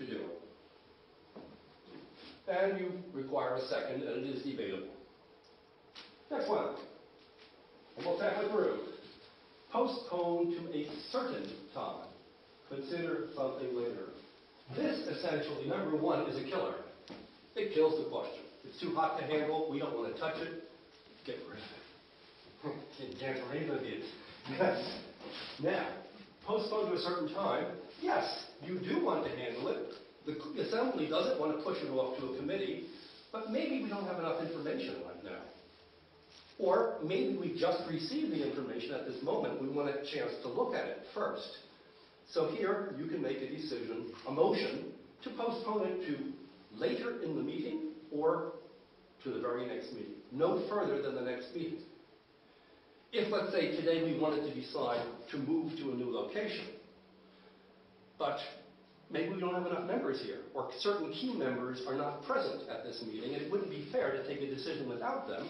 do it. And you require a second, and it is debatable. Next one. Almost halfway through. Postpone to a certain time. Consider something later. This essentially, number one, is a killer. It kills the question. It's too hot to handle. We don't want to touch it. Get rid of it. Can't believe it. Yes. Now, postpone to a certain time. Yes, you do want to handle it. The Assembly doesn't want to push it off to a committee, but maybe we don't have enough information right now. Or maybe we just received the information at this moment. We want a chance to look at it first. So here, you can make a decision, a motion, to postpone it to later in the meeting or to the very next meeting. No further than the next meeting. If, let's say, today we wanted to decide to move to a new location, but maybe we don't have enough members here, or certain key members are not present at this meeting, and it wouldn't be fair to take a decision without them,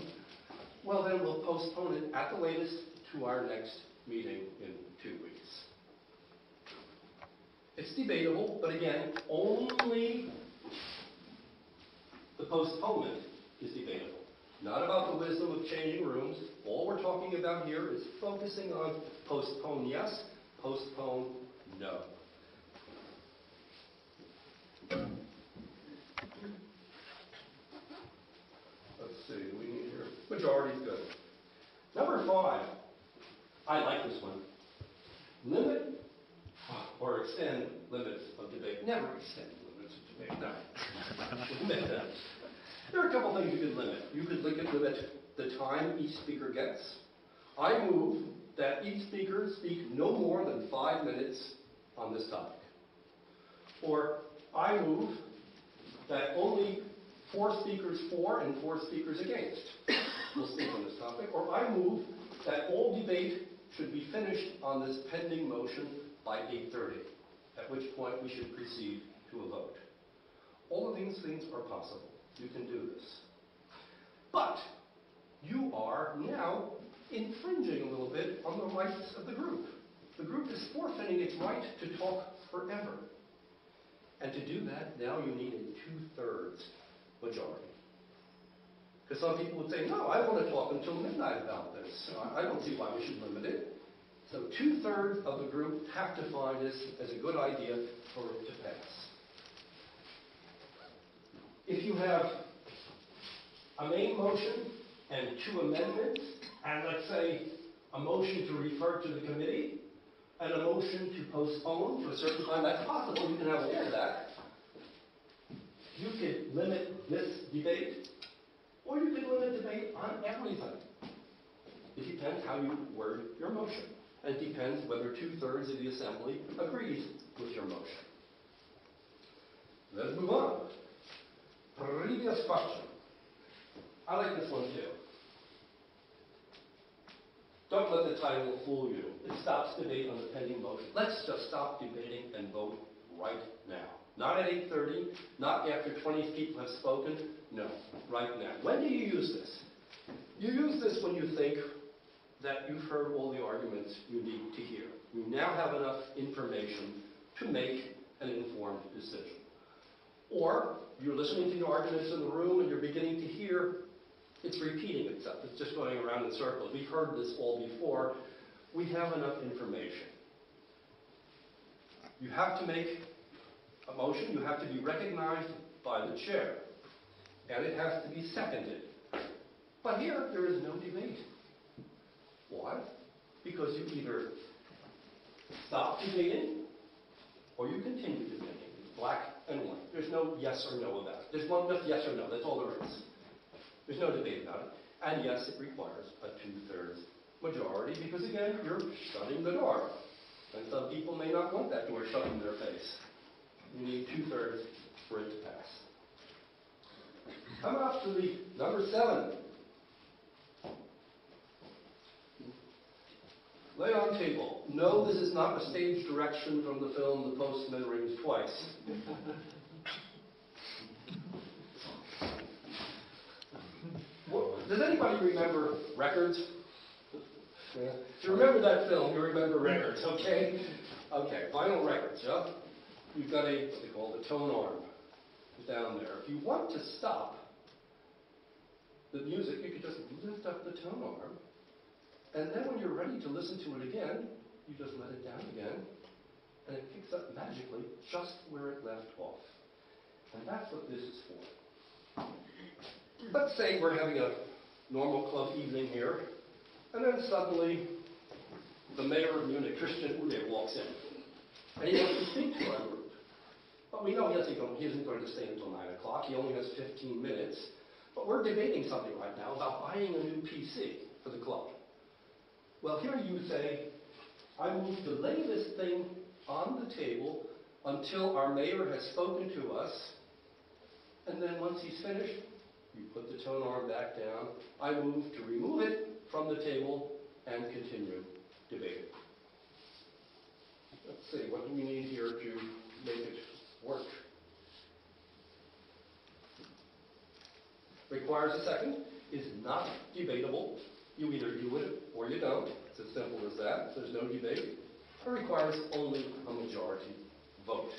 well then we'll postpone it at the latest to our next meeting in 2 weeks. It's debatable, but again, only the postponement is debatable. Not about the wisdom of changing rooms. All we're talking about here is focusing on postpone yes, postpone no. Let's see, do we need here? Majority is good. Number 5, I like this one. Limit or extend limits of debate. Never extend limits of debate, no. There are a couple things you could limit. You could limit the time each speaker gets. I move that each speaker speak no more than 5 minutes on this topic. Or I move that only 4 speakers for and 4 speakers against will speak on this topic. Or I move that all debate should be finished on this pending motion by 8:30, at which point we should proceed to a vote. All of these things are possible. You can do this. But you are now infringing a little bit on the rights of the group. The group is forfeiting its right to talk forever. And to do that, now you need a 2/3 majority. Because some people would say, no, I want to talk until midnight about this. So I don't see why we should limit it. So 2/3 of the group have to find this as a good idea for it to pass. If you have a main motion and 2 amendments, and let's say a motion to refer to the committee, and a motion to postpone to a certain time, that's possible. You can have all of that. You could limit this debate, or you could limit debate on everything. It depends how you word your motion. And it depends whether 2/3 of the Assembly agrees with your motion. Let's move on. Previous question. I like this one too. Don't let the title fool you. It stops debate on the pending motion. Let's just stop debating and vote right now. Not at 8:30, not after 20 people have spoken. No, right now. When do you use this? You use this when you think that you've heard all the arguments you need to hear. You now have enough information to make an informed decision. Or you're listening to the arguments in the room and you're beginning to hear it's repeating itself. It's just going around in circles. We've heard this all before. We have enough information. You have to make a motion. You have to be recognized by the chair. And it has to be seconded. But here, there is no debate. Why? Because you either stop debating or you continue debating. It's black and white. There's no yes or no about it. There's one just yes or no. That's all there is. There's no debate about it. And yes, it requires a 2/3 majority because, again, you're shutting the door. And some people may not want that door shut in their face. You need 2/3 for it to pass. Coming up to the number 7. Lay on table. No, this is not a stage direction from the film The Postman Rings Twice. Does anybody remember Records? Yeah. If you remember that film, you remember Records, okay? Okay, Vinyl Records, yeah? you've got a, what they call the tone arm down there. If you want to stop the music, you could just lift up the tone arm, and then when you're ready to listen to it again, you just let it down again, and it picks up magically just where it left off. And that's what this is for. Let's say we're having a normal club evening here, and then suddenly the mayor of Munich, Christian Ude, walks in. And he wants to speak to our group. But we know he isn't going to stay until 9 o'clock. He only has 15 minutes. But we're debating something right now about buying a new PC for the club. Well, here you say, I move to lay this thing on the table until our mayor has spoken to us. And then once he's finished, you put the tone arm back down. I move to remove it from the table and continue debating. Let's see, what do we need here to make it work? Requires a second, is not debatable. You either do it or you don't. It's as simple as that. There's no debate. It requires only a majority vote.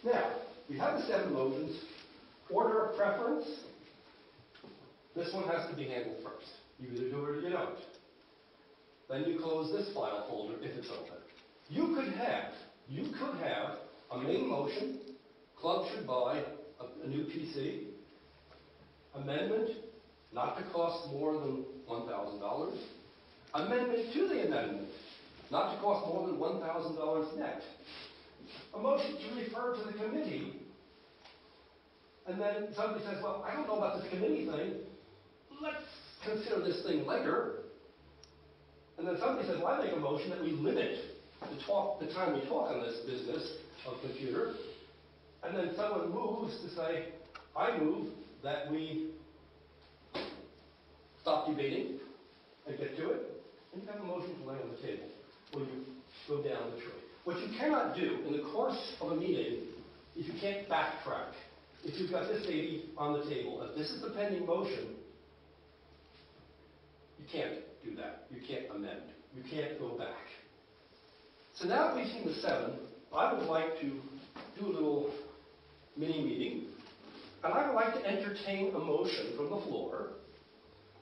Now, we have the 7 motions. Order of preference. This one has to be handled first. You either do it or you don't. Then you close this file folder if it's open. You could have a main motion, club should buy a new PC, amendment, not to cost more than $1,000, amendment to the amendment, not to cost more than $1,000 net, a motion to refer to the committee, and then somebody says, well, I don't know about this committee thing, let's consider this thing later. And then somebody says, well, I make a motion that we limit the time we talk on this business of computer. And then someone moves to say, I move that we stop debating and get to it. And you have a motion to lay on the table when you go down the tree. What you cannot do in the course of a meeting is you can't backtrack. If you've got this baby on the table, if this is the pending motion, you can't do that. You can't amend. You can't go back. So now that we've seen the 7, I would like to do a little mini meeting, and I would like to entertain a motion from the floor.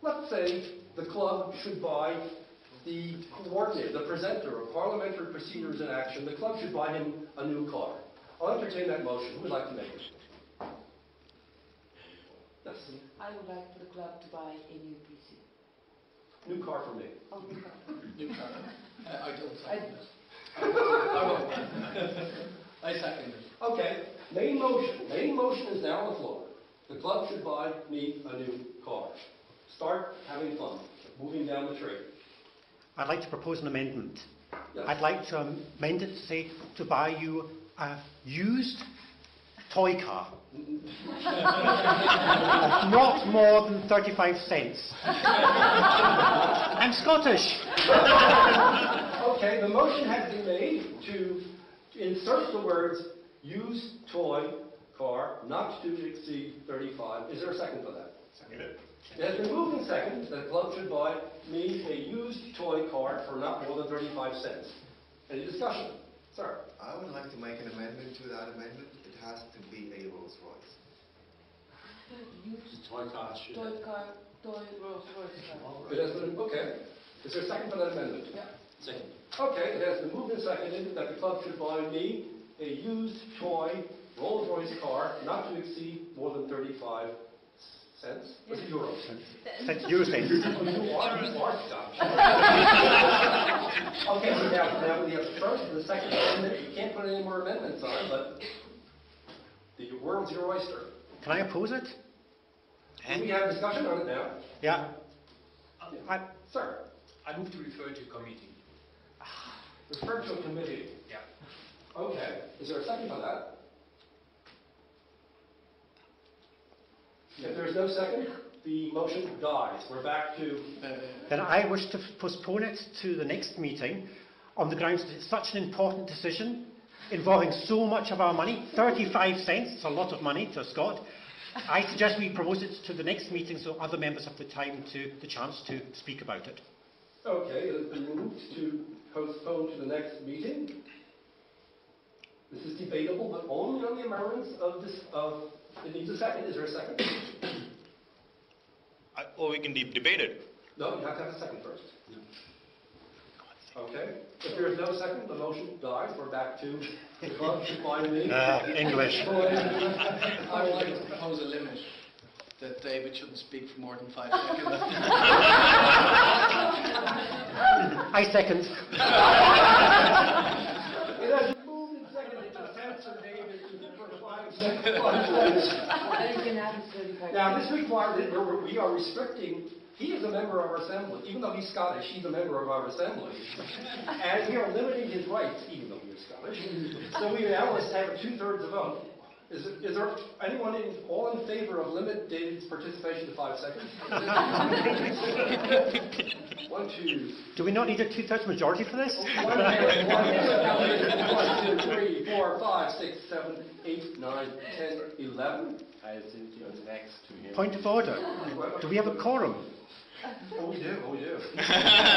Let's say the club should buy the coordinator, the presenter of Parliamentary Procedures in Action. The club should buy him a new car. I'll entertain that motion. Who would like to make it? Yes. I would like for the club to buy a new PC. New car for me. Oh, new car. New car. I don't I- second it. I won't. I second it. Okay, main motion. Main motion is now on the floor. The club should buy me a new car. Start having fun, moving down the tree. I'd like to propose an amendment. Yes. I'd like to amend it to say to buy you a used toy car. Of not more than 35 cents. I'm Scottish. Okay, the motion has been made to insert the words used toy car not to exceed 35. Is there a second for that? Second it. It has been moved in second that the club should buy me a used toy car for not more than 35 cents. Any discussion? Sir? I would like to make an amendment to that amendment. It has to be a Rolls Royce. Used Toy car. toy Rolls Royce car. It has been, okay. Is there a second for that amendment? Yeah. Second. Okay, it has been moved and seconded that the club should buy me a used toy Rolls Royce car not to exceed more than 35 cents. Was it euros? Euro cents. Oh, you are Scotch. Okay, so now we have the first and the second amendment. You can't put any more amendments on, but the world's your oyster. Can I oppose it? Do we have a discussion on it now? Yeah. Sir, I move to refer to committee. refer to a committee. Yeah. Okay, is there a second for that? If there's no second, the motion dies. We're back to... Then I wish to postpone it to the next meeting on the grounds that it's such an important decision involving so much of our money, 35 cents, it's a lot of money to a Scot. I suggest we promote it to the next meeting so other members have the chance to speak about it. Okay, it has been moved to postpone to the next meeting. This is debatable, but only on the amendments it needs a second. Is there a second? Or we can debate it. No, you have to have a second first. Okay. If there is no second, the motion dies. We're back to the club. Find me. English. I would like to propose a limit that David shouldn't speak for more than 5 seconds. I second. It has been moved and seconded to censor David for 5 seconds. You can have it 35 Now, this requires that we are restricting. He is a member of our assembly. Even though he's Scottish, he's a member of our assembly. And we are limiting his rights, even though he is Scottish. So we now must have a 2/3 vote. Is there anyone all in favor of limit David's participation to 5 seconds? 1, 2. Do we not need a 2/3 majority for this? 1, 2, 3, 4, 5, 6, 7, 8, 9, 10, 11. I think you're next to him. Point of order. Do we have a quorum? Oh, we do.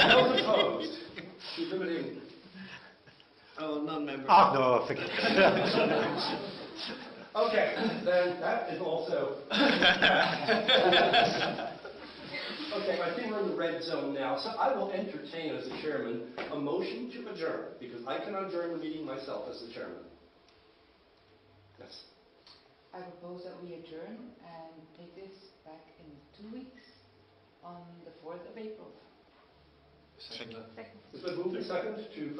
Those opposed to limiting. Oh, non-member. Ah, no, forget it. Okay, then that is also. Okay, I think we're in the red zone now, so I will entertain as the chairman a motion to adjourn, because I cannot adjourn the meeting myself as the chairman. Yes. I propose that we adjourn and take this back in 2 weeks on the 4th of April. Second. It's been moved and seconded to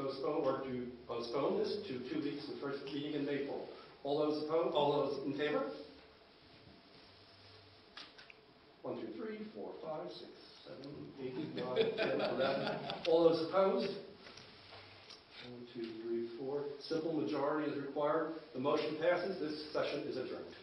postpone this to 2 weeks, the first meeting in April. All those opposed? All those in favor? 1, 2, 3, 4, 5, 6, 7, 8, 9, 10, 11. All those opposed? 1, 2, 3, 4. Simple majority is required. The motion passes. This session is adjourned.